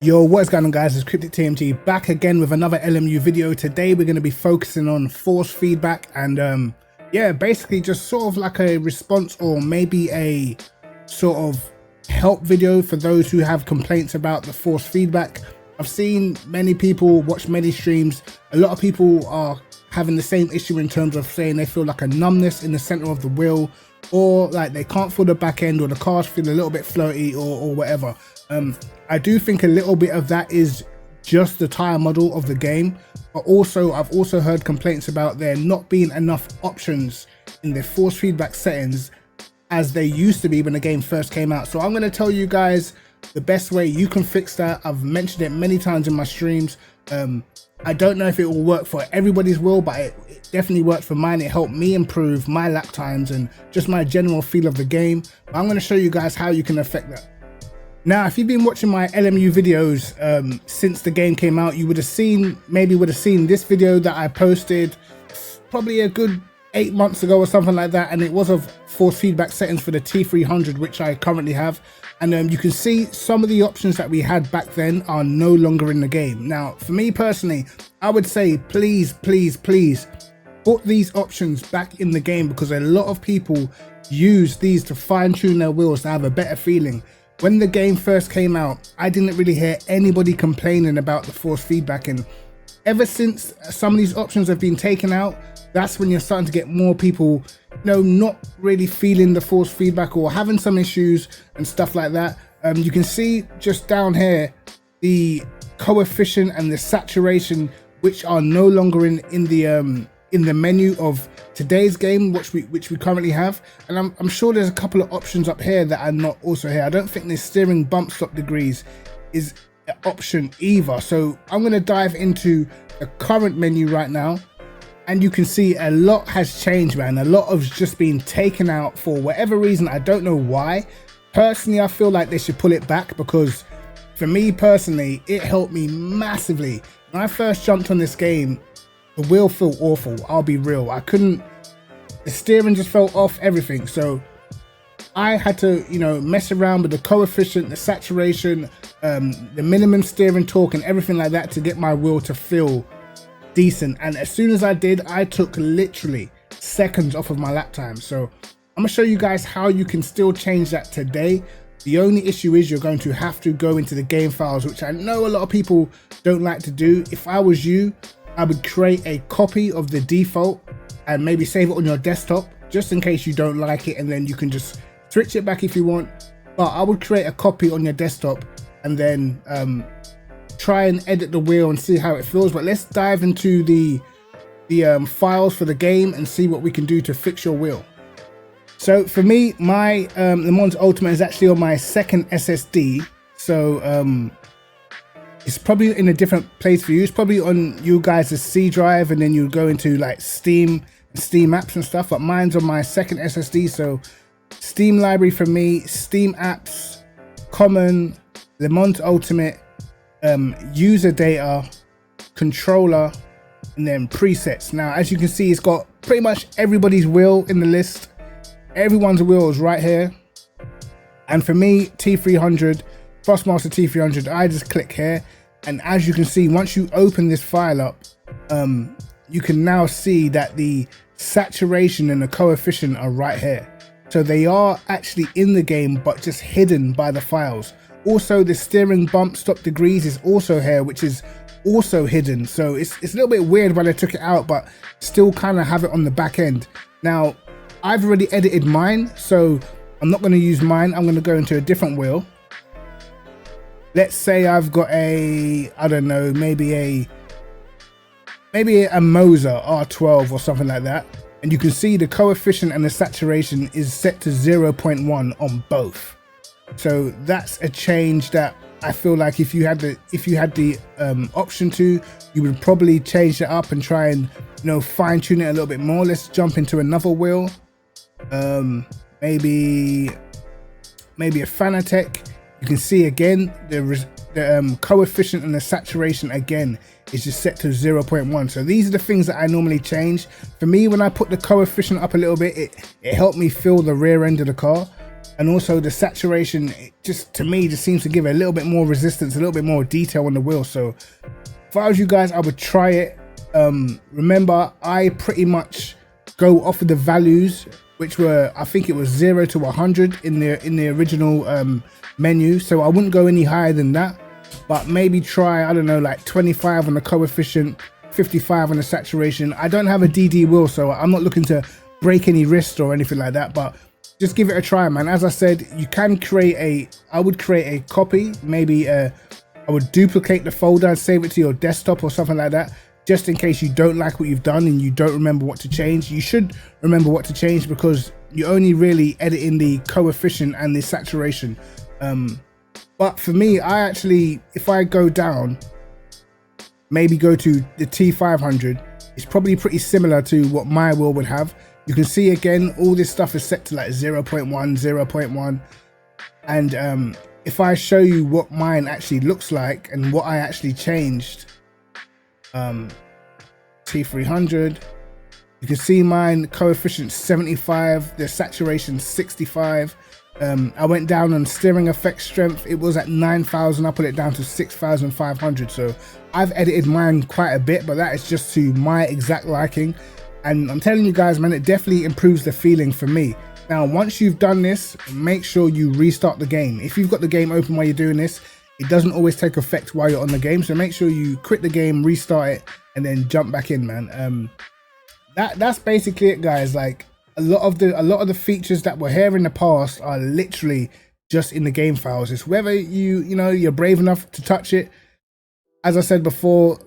Yo, what is going on, guys? It's Cryptic TMT back again with another LMU video. Today we're going to be focusing on force feedback and yeah, basically just sort of like a response or maybe a sort of help video for those who have complaints about the force feedback. I've seen many people watch many streams. A lot of people are having the same issue in terms of saying they feel like a numbness in the center of the wheel, or like they can't feel the back end, or the cars feel a little bit floaty, or whatever. I do think a little bit of that is just the tire model of the game, but also I've also heard complaints about there not being enough options in the force feedback settings as they used to be when the game first came out. So I'm going to tell you guys the best way you can fix that. I've mentioned it many times in my streams. I don't know if it will work for everybody's wheel, but it definitely worked for mine. It helped me improve my lap times and just my general feel of the game. But I'm going to show you guys how you can affect that. Now, if you've been watching my LMU videos since the game came out, you would have seen this video that I posted probably a good 8 months ago or something like that, and it was of force feedback settings for the T300, which I currently have. And you can see some of the options that we had back then are no longer in the game. Now, for me personally, I would say please put these options back in the game, because a lot of people use these to fine-tune their wheels to have a better feeling. When the game first came out, I didn't really hear anybody complaining about the force feedback, and ever since some of these options have been taken out, that's when you're starting to get more people, you know, not really feeling the force feedback or having some issues and stuff like that. You can see just down here the coefficient and the saturation, which are no longer in the menu of today's game, which we currently have. And I'm sure there's a couple of options up here that are not also here. I don't think the steering bump stop degrees is an option either. So I'm going to dive into the current menu right now, and you can see a lot has changed, man. A lot has just been taken out for whatever reason. I don't know why. Personally, I feel like they should pull it back, because for me personally, it helped me massively. When I first jumped on this game, the wheel felt awful. I'll be real. The steering just felt off, everything. So I had to, you know, mess around with the coefficient, the saturation, the minimum steering torque and everything like that to get my wheel to feel decent. And as soon as I did, I took literally seconds off of my lap time. So I'm gonna show you guys how you can still change that today. The only issue is you're going to have to go into the game files, which I know a lot of people don't like to do. If I was you, I would create a copy of the default and maybe save it on your desktop, just in case you don't like it, and then you can just switch it back if you want. But I would create a copy on your desktop and then try and edit the wheel and see how it feels. But let's dive into the files for the game and see what we can do to fix your wheel. So for me, my Le Mans Ultimate is actually on my second SSD. So it's probably in a different place for you. It's probably on you guys' C drive, and then you go into like Steam apps and stuff. But mine's on my second SSD. So Steam library for me, Steam apps, common, Le Mans Ultimate, user data, controller, and then presets. Now, as you can see, it's got pretty much everybody's wheel in the list. Everyone's wheel is right here. And for me, T300, Thrustmaster T300, I just click here. And as you can see, once you open this file up, you can now see that the saturation and the coefficient are right here. So they are actually in the game, but just hidden by the files. Also, the steering bump stop degrees is also here, which is also hidden. So it's a little bit weird when I took it out, but still kind of have it on the back end. Now, I've already edited mine, so I'm not going to use mine. I'm going to go into a different wheel. Let's say I've got a, I don't know, maybe a Moza R12 or something like that. And you can see the coefficient and the saturation is set to 0.1 on both. So that's a change that I feel like if you had the option to, you would probably change it up and try and, you know, fine tune it a little bit more. Let's jump into another wheel. Maybe a Fanatec. You can see again the coefficient and the saturation again is just set to 0.1. So these are the things that I normally change. For me, when I put the coefficient up a little bit, it helped me feel the rear end of the car. and also the saturation, it just, to me, just seems to give it a little bit more resistance, a little bit more detail on the wheel. So if I was you guys, I would try it. Remember, I pretty much go off of the values, which were, I think it was 0 to 100 in the original menu, so I wouldn't go any higher than that, but maybe try, I don't know, like 25 on the coefficient, 55 on the saturation. I don't have a DD wheel, so I'm not looking to break any wrist or anything like that, but just give it a try, man. As I said, you can create I would create a copy, maybe I would duplicate the folder and save it to your desktop or something like that, just in case you don't like what you've done and you don't remember what to change. You should remember what to change, because you're only really editing the coefficient and the saturation. But for me, I actually, if I go down, maybe go to the T500, it's probably pretty similar to what my wheel would have. You can see again, all this stuff is set to like 0.1, 0.1. And if I show you what mine actually looks like and what I actually changed, T300, you can see mine coefficient 75, the saturation 65. I went down on steering effect strength. It was at 9,000. I put it down to 6,500. So I've edited mine quite a bit, but that is just to my exact liking. And I'm telling you guys, man, it definitely improves the feeling for me. Now, once you've done this, make sure you restart the game. If you've got the game open while you're doing this, it doesn't always take effect while you're on the game. So make sure you quit the game, restart it, and then jump back in, man. That's basically it, guys. Like, a lot of the features that were here in the past are literally just in the game files. It's whether you're brave enough to touch it. As I said before,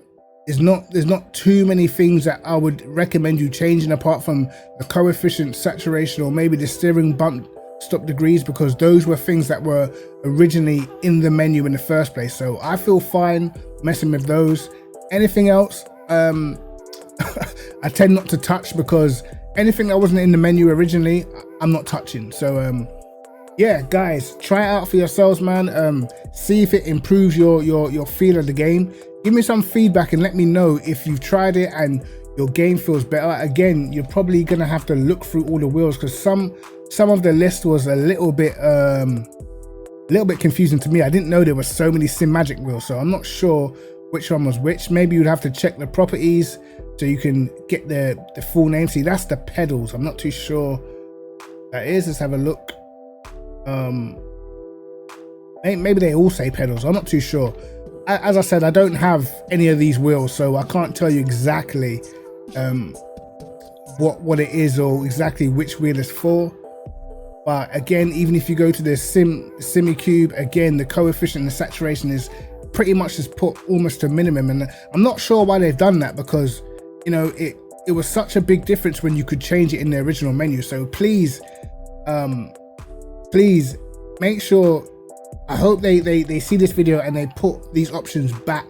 there's not too many things that I would recommend you changing, apart from the coefficient, saturation, or maybe the steering bump stop degrees, because those were things that were originally in the menu in the first place. So I feel fine messing with those. Anything else, I tend not to touch, because anything that wasn't in the menu originally, I'm not touching. So yeah, guys, try it out for yourselves, man. See if it improves your feel of the game. Give me some feedback and let me know if you've tried it and your game feels better. Again, you're probably gonna have to look through all the wheels, because some of the list was a little bit confusing to me. I didn't know there were so many Simagic wheels, so I'm not sure which one was which. Maybe you'd have to check the properties so you can get the full name. See, that's the pedals. I'm not too sure that is. Let's have a look. Maybe they all say pedals. I'm not too sure. As I said, I don't have any of these wheels, so I can't tell you exactly what it is or exactly which wheel it's for. But again, even if you go to the SimiCube, again, the coefficient and the saturation is pretty much just put almost to minimum. And I'm not sure why they've done that, because it was such a big difference when you could change it in the original menu. So please make sure, I hope they see this video and they put these options back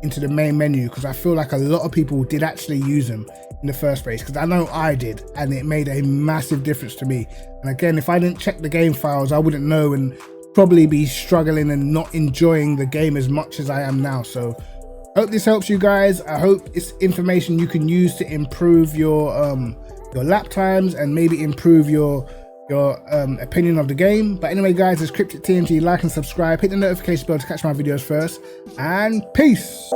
into the main menu, because I feel like a lot of people did actually use them in the first place, because I know I did, and it made a massive difference to me. And again, if I didn't check the game files, I wouldn't know, and probably be struggling and not enjoying the game as much as I am now. So hope this helps you guys. I hope it's information you can use to improve your lap times and maybe improve your opinion of the game. But anyway, guys, it's Cryptic TMT. Like and subscribe, hit the notification bell to catch my videos first, and peace.